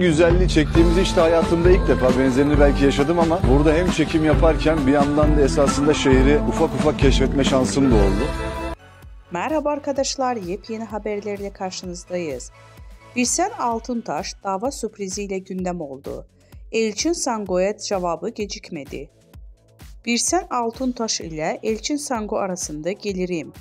Güzelliği çektiğimiz işte hayatımda ilk defa benzerini belki yaşadım ama burada hem çekim yaparken bir yandan da esasında şehri ufak ufak keşfetme şansım da oldu. Merhaba arkadaşlar, yepyeni haberlerle karşınızdayız. Birsen Altuntaş dava sürpriziyle gündem oldu. Elçin Sango'ya cevabı gecikmedi. Birsen Altuntaş ile Elçin Sango arasında gelirim.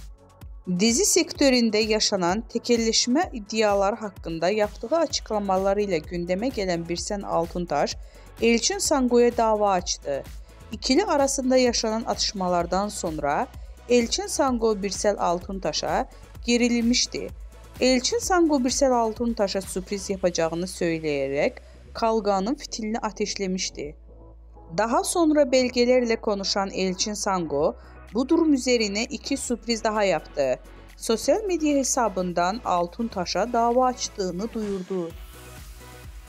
Dizi sektöründe yaşanan tekelleşme iddiaları hakkında yaptığı açıklamalarıyla gündeme gelen Birsen Altuntaş, Elçin Sango'ya dava açtı. İkili arasında yaşanan atışmalardan sonra Elçin Sango Birsel Altuntaş'a gerilmişti. Elçin Sango Birsel Altuntaş'a sürpriz yapacağını söyleyerek kavganın fitilini ateşlemişti. Daha sonra belgelerle konuşan Elçin Sango, bu durum üzerine iki sürpriz daha yaptı. Sosyal medya hesabından Altuntaş'a dava açtığını duyurdu.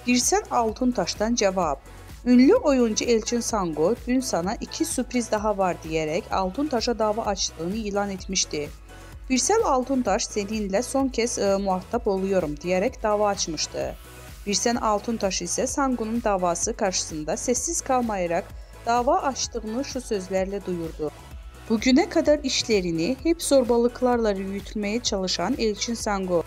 Birsel Altuntaş'tan cevap. Ünlü oyuncu Elçin Sango dün sana iki sürpriz daha var diyerek Altuntaş'a dava açtığını ilan etmişti. Birsel Altuntaş seninle son kez muhatap oluyorum diyerek dava açmıştı. Birsen Altuntaş ise Sango'nun davası karşısında sessiz kalmayarak dava açtığını şu sözlerle duyurdu. Bugüne kadar işlerini hep zorbalıklarla yürütmeye çalışan Elçin Sango,